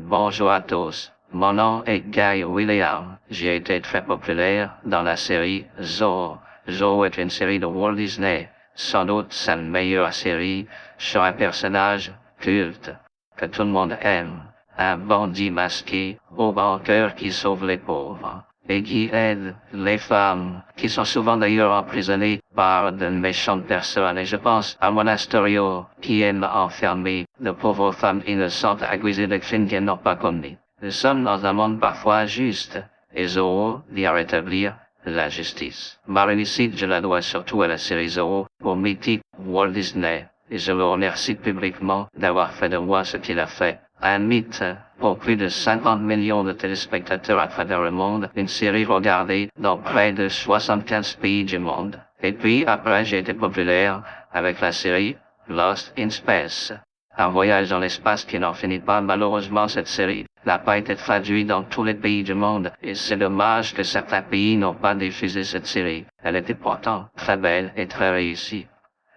Bonjour à tous. Mon nom est Guy William. J'ai été très populaire dans la série Zorro. Zorro est une série de Walt Disney. Sans doute sa meilleure série sur un personnage culte que tout le monde aime. Un bandit masqué au bon cœur qui sauve les pauvres et qui aide les femmes qui sont souvent d'ailleurs emprisonnées par de méchantes personnes. Et je pense à Monasterio qui aime enfermer de pauvres femmes innocentes accusées de crimes qu'elles n'ont pas commis. Nous sommes dans un monde parfois injuste et Zorro vient rétablir la justice. Ma réussite, je la dois surtout à la série Zorro pour mythique Walt Disney. Et je le remercie publiquement d'avoir fait de moi ce qu'il a fait. Un mythe pour plus de 50 millions de téléspectateurs à travers le monde, une série regardée dans près de 75 pays du monde. Et puis après j'ai été populaire avec la série Lost in Space. Un voyage dans l'espace qui n'en finit pas. Malheureusement cette série n'a pas été traduite dans tous les pays du monde et c'est dommage que certains pays n'ont pas diffusé cette série. Elle était pourtant très belle et très réussie.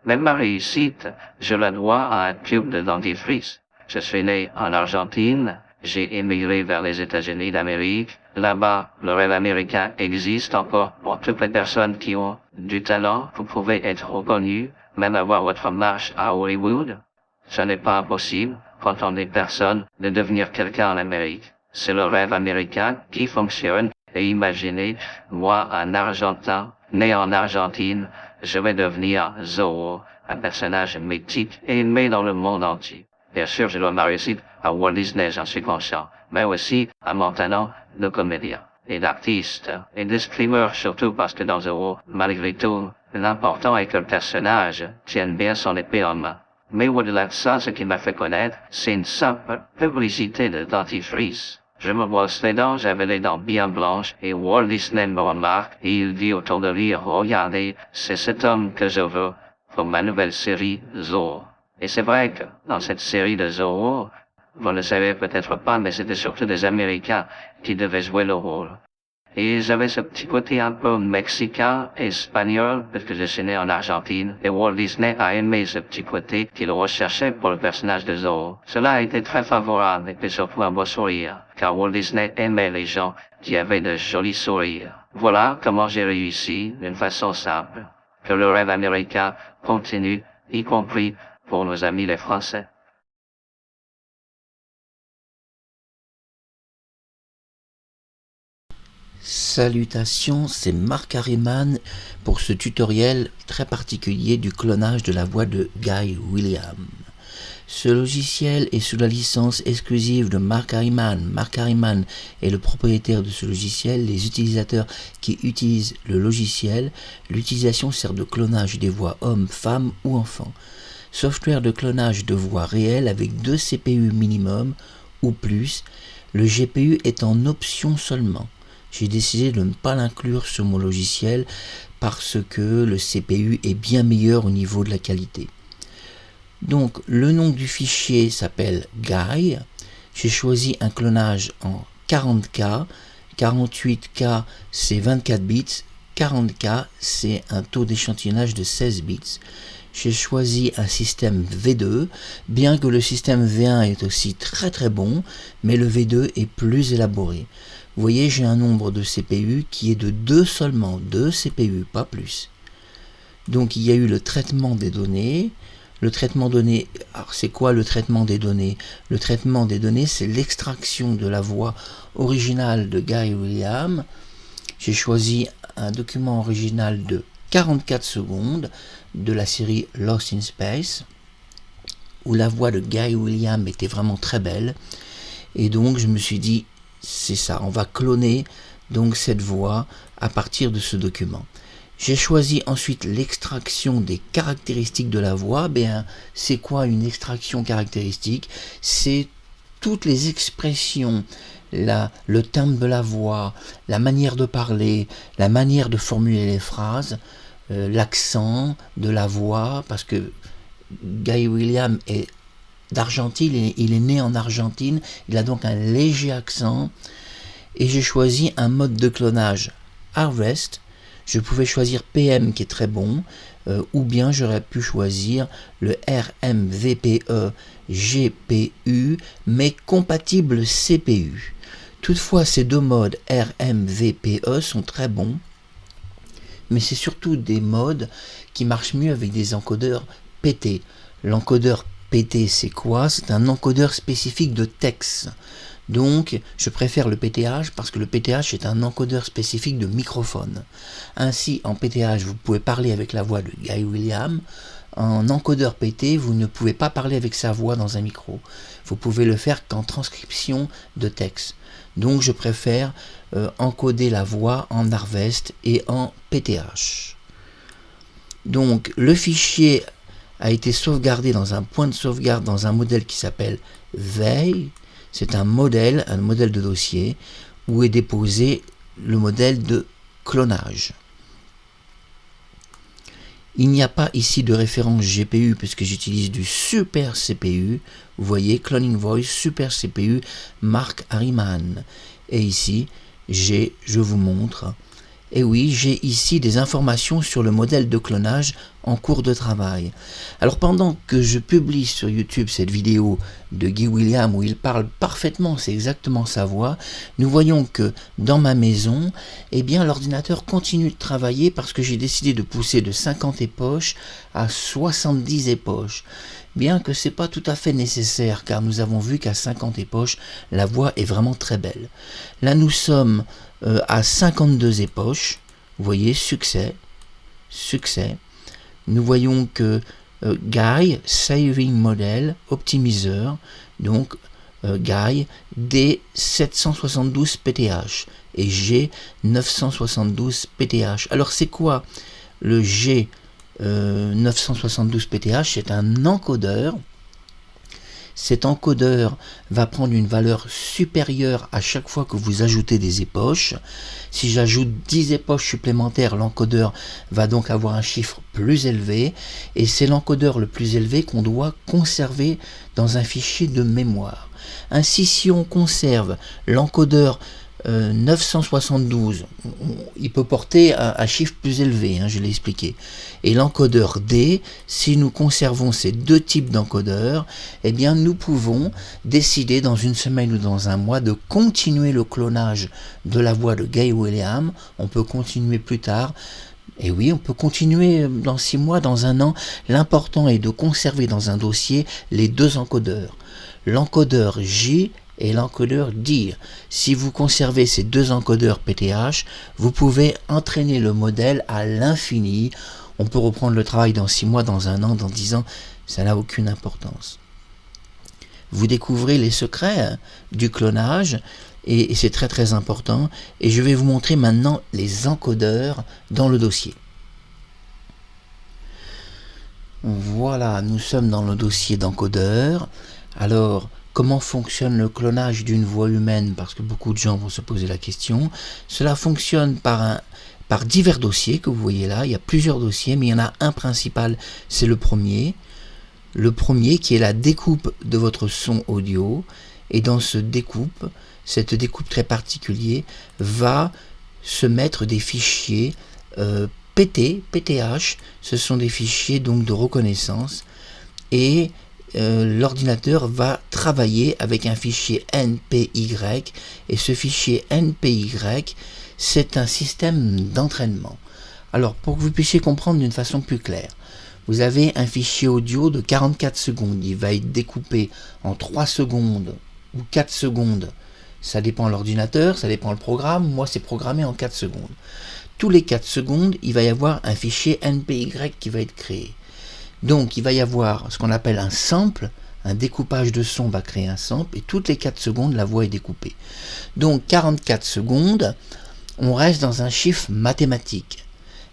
Même ma réussite, je la dois à un tube de dentifrice. Je suis né en Argentine, j'ai émigré vers les États-Unis d'Amérique. Là-bas, le rêve américain existe encore pour toutes les personnes qui ont du talent. Vous pouvez être reconnu, même avoir votre marche à Hollywood. Ce n'est pas impossible, quand on est personne, de devenir quelqu'un en Amérique. C'est le rêve américain qui fonctionne. Et imaginez, moi, un Argentin, né en Argentine, je vais devenir Zorro, un personnage mythique et aimé dans le monde entier. Bien sûr, je dois ma réussite à Walt Disney, j'en suis conscient, mais aussi à mon talent de comédien et d'artiste et de streamer, surtout parce que dans Zorro, malgré tout, l'important est que le personnage tienne bien son épée en main. Mais au-delà de ça, ce qui m'a fait connaître, c'est une simple publicité de dentifrice. Je me brosse les dents, j'avais les dents bien blanches, et Walt Disney me remarque, et il dit autour de lui, regardez, c'est cet homme que je veux pour ma nouvelle série Zorro. Et c'est vrai que, dans cette série de Zorro, vous ne le savez peut-être pas, mais c'était surtout des Américains qui devaient jouer le rôle. Et j'avais ce petit côté un peu mexicain, espagnol, parce que je suis né en Argentine, et Walt Disney a aimé ce petit côté qu'il recherchait pour le personnage de Zorro. Cela a été très favorable, et puis surtout un beau sourire, car Walt Disney aimait les gens qui avaient de jolis sourires. Voilà comment j'ai réussi, d'une façon simple, que le rêve américain continue, y compris pour nos amis les Français. Salutations, c'est Marc Harriman pour ce tutoriel très particulier du clonage de la voix de Guy William. Ce logiciel est sous la licence exclusive de Marc Harriman. Marc Harriman est le propriétaire de ce logiciel. Les utilisateurs qui utilisent le logiciel, l'utilisation sert de clonage des voix hommes, femmes ou enfants. Software de clonage de voix réelle avec 2 CPU minimum ou plus. Le GPU est en option seulement. J'ai décidé de ne pas l'inclure sur mon logiciel parce que le CPU est bien meilleur au niveau de la qualité. Donc le nom du fichier s'appelle Guy. J'ai choisi un clonage en 40K. 48K c'est 24 bits. 40K c'est un taux d'échantillonnage de 16 bits. J'ai choisi un système V2, bien que le système V1 est aussi très très bon, mais le V2 est plus élaboré. Vous voyez, j'ai un nombre de CPU qui est de 2 seulement, 2 CPU, pas plus. Donc il y a eu le traitement des données. Le traitement de données, alors c'est quoi le traitement des données? Le traitement des données, c'est l'extraction de la voix originale de Guy William. J'ai choisi un document original de 44 secondes de la série Lost in Space, où la voix de Guy William était vraiment très belle. Et donc je me suis dit, c'est ça, on va cloner donc cette voix à partir de ce document. J'ai choisi ensuite l'extraction des caractéristiques de la voix. Bien, c'est quoi une extraction caractéristique? C'est toutes les expressions, le timbre de la voix, la manière de parler, la manière de formuler les phrases, l'accent de la voix, parce que Guy William est d'Argentine, il est né en Argentine, il a donc un léger accent, et j'ai choisi un mode de clonage Harvest. Je pouvais choisir PM qui est très bon, ou bien j'aurais pu choisir le RMVPE GPU, mais compatible CPU. Toutefois, ces deux modes RMVPE sont très bons, mais c'est surtout des modes qui marchent mieux avec des encodeurs PT. L'encodeur PT, c'est quoi? C'est un encodeur spécifique de texte. Donc, je préfère le PTH parce que le PTH est un encodeur spécifique de microphone. Ainsi, en PTH, vous pouvez parler avec la voix de Guy Williams. En encodeur PT, vous ne pouvez pas parler avec sa voix dans un micro. Vous pouvez le faire qu'en transcription de texte. Donc, je préfère encoder la voix en Harvest et en PTH. Donc, le fichier a été sauvegardé dans un point de sauvegarde dans un modèle qui s'appelle Veille. C'est un modèle de dossier où est déposé le modèle de clonage. Il n'y a pas ici de référence GPU puisque j'utilise du Super CPU. Vous voyez, Cloning Voice, Super CPU, Mark Harriman. Et ici, je vous montre. Et oui, j'ai ici des informations sur le modèle de clonage en cours de travail. Alors pendant que je publie sur YouTube cette vidéo de Guy Williams où il parle parfaitement, c'est exactement sa voix, nous voyons que dans ma maison, eh bien l'ordinateur continue de travailler parce que j'ai décidé de pousser de 50 époches à 70 époches. Bien que ce n'est pas tout à fait nécessaire car nous avons vu qu'à 50 époches, la voix est vraiment très belle. Là nous sommes à 52 époches, vous voyez, succès. Nous voyons que Guy, Saving Model, optimiseur, donc Guy, D772 PTH et G972 PTH. Alors c'est quoi le G972 PTH? C'est un encodeur. Cet encodeur va prendre une valeur supérieure à chaque fois que vous ajoutez des époches. Si j'ajoute 10 époches supplémentaires, l'encodeur va donc avoir un chiffre plus élevé. Et c'est l'encodeur le plus élevé qu'on doit conserver dans un fichier de mémoire. Ainsi, si on conserve l'encodeur 972, il peut porter un chiffre plus élevé, je l'ai expliqué. Et l'encodeur D, si nous conservons ces deux types d'encodeurs, eh bien nous pouvons décider dans une semaine ou dans un mois de continuer le clonage de la voix de Guy Williams. On peut continuer plus tard. Et oui, on peut continuer dans 6 mois, dans un an. L'important est de conserver dans un dossier les deux encodeurs. L'encodeur J et l'encodeur DIR. Si vous conservez ces deux encodeurs PTH, vous pouvez entraîner le modèle à l'infini. On peut reprendre le travail dans 6 mois, dans un an, dans 10 ans, ça n'a aucune importance. Vous découvrez les secrets du clonage et c'est très très important. Et je vais vous montrer maintenant les encodeurs dans le dossier. Voilà, nous sommes dans le dossier d'encodeur. Alors, comment fonctionne le clonage d'une voix humaine? Parce que beaucoup de gens vont se poser la question. Cela fonctionne par divers dossiers que vous voyez là. Il y a plusieurs dossiers, mais il y en a un principal, c'est le premier. Le premier qui est la découpe de votre son audio. Et dans cette découpe très particulière, va se mettre des fichiers PTH. Ce sont des fichiers donc de reconnaissance. Et l'ordinateur va travailler avec un fichier NPY et ce fichier NPY c'est un système d'entraînement. Alors pour que vous puissiez comprendre d'une façon plus claire, vous avez un fichier audio de 44 secondes, il va être découpé en 3 secondes ou 4 secondes, ça dépend de l'ordinateur, ça dépend le programme, moi c'est programmé en 4 secondes. Tous les 4 secondes il va y avoir un fichier NPY qui va être créé. Donc il va y avoir ce qu'on appelle un sample, un découpage de son va créer un sample, et toutes les 4 secondes la voix est découpée. Donc 44 secondes, on reste dans un chiffre mathématique.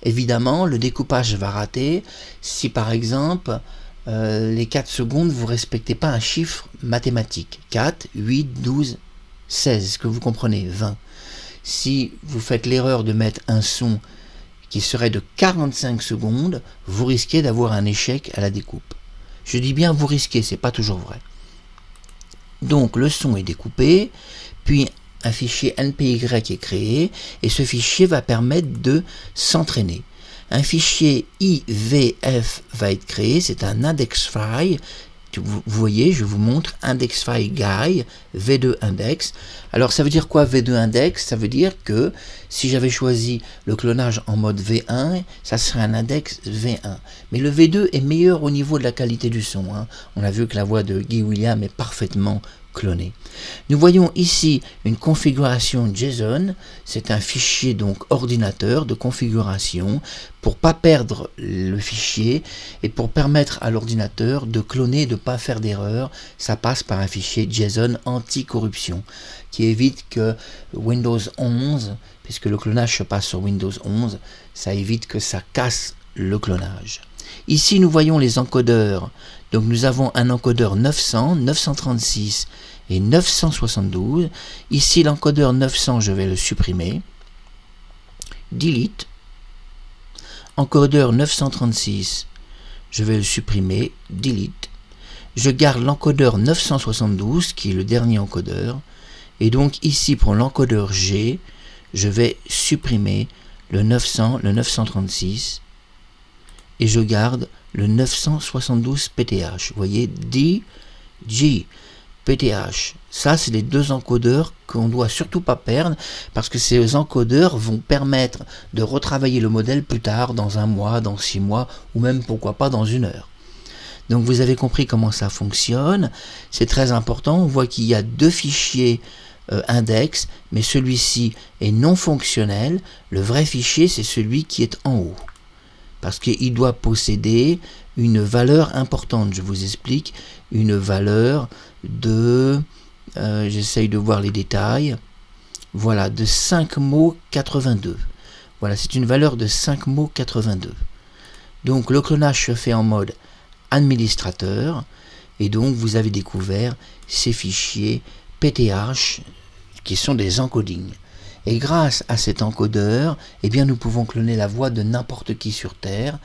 Évidemment, le découpage va rater si par exemple les 4 secondes vous ne respectez pas un chiffre mathématique. 4, 8, 12, 16, est-ce que vous comprenez? 20. Si vous faites l'erreur de mettre un son qui serait de 45 secondes, vous risquez d'avoir un échec à la découpe. Je dis bien vous risquez, c'est pas toujours vrai. Donc le son est découpé, puis un fichier NPY est créé, et ce fichier va permettre de s'entraîner. Un fichier IVF va être créé, c'est un index file vous voyez, je vous montre index file guy v2 index. Alors ça veut dire quoi v2 index? Ça veut dire que si j'avais choisi le clonage en mode V1, ça serait un index V1. Mais le V2 est meilleur au niveau de la qualité du son. On a vu que la voix de Guy William est parfaitement clonée. Nous voyons ici une configuration JSON, c'est un fichier donc ordinateur de configuration pour pas perdre le fichier et pour permettre à l'ordinateur de cloner, de ne pas faire d'erreur. Ça passe par un fichier JSON anti-corruption qui évite que Windows 11, puisque le clonage se passe sur Windows 11, ça évite que ça casse le clonage. Ici nous voyons les encodeurs. Donc nous avons un encodeur 900, 936 et 972. Ici l'encodeur 900, je vais le supprimer. Delete. Encodeur 936, je vais le supprimer. Delete. Je garde l'encodeur 972 qui est le dernier encodeur. Et donc ici pour l'encodeur G, je vais supprimer le 900, le 936 et je garde le 972 PTH. Vous voyez, D, G, PTH. Ça, c'est les deux encodeurs qu'on ne doit surtout pas perdre parce que ces encodeurs vont permettre de retravailler le modèle plus tard, dans un mois, dans 6 mois ou même pourquoi pas dans 1 heure. Donc vous avez compris comment ça fonctionne. C'est très important. On voit qu'il y a 2 fichiers index, mais celui-ci est non fonctionnel. Le vrai fichier, c'est celui qui est en haut. Parce qu'il doit posséder une valeur importante. Je vous explique, une valeur de, j'essaye de voir les détails, voilà, de 5 mots 82. Voilà, c'est une valeur de 5 mots 82. Donc le clonage se fait en mode administrateur, et donc vous avez découvert ces fichiers PTH qui sont des encodings. Et grâce à cet encodeur, eh bien, nous pouvons cloner la voix de n'importe qui sur Terre.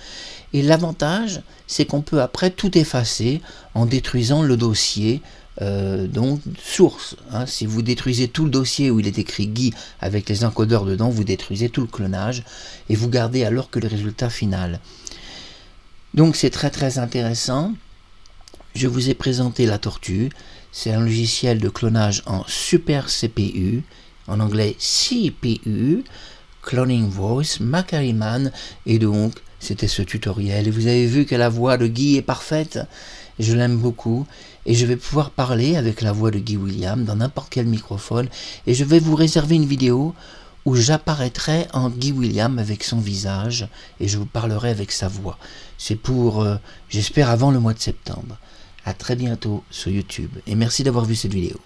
Et l'avantage, c'est qu'on peut après tout effacer en détruisant le dossier donc source. Si vous détruisez tout le dossier où il est écrit Guy avec les encodeurs dedans, vous détruisez tout le clonage et vous gardez alors que le résultat final. Donc c'est très très intéressant. Je vous ai présenté la Tortue. C'est un logiciel de clonage en super CPU. En anglais CPU, Cloning Voice, MacArriman, et donc c'était ce tutoriel. Et vous avez vu que la voix de Guy est parfaite, je l'aime beaucoup, et je vais pouvoir parler avec la voix de Guy William dans n'importe quel microphone, et je vais vous réserver une vidéo où j'apparaîtrai en Guy William avec son visage, et je vous parlerai avec sa voix. C'est pour, j'espère, avant le mois de septembre. À très bientôt sur YouTube, et merci d'avoir vu cette vidéo.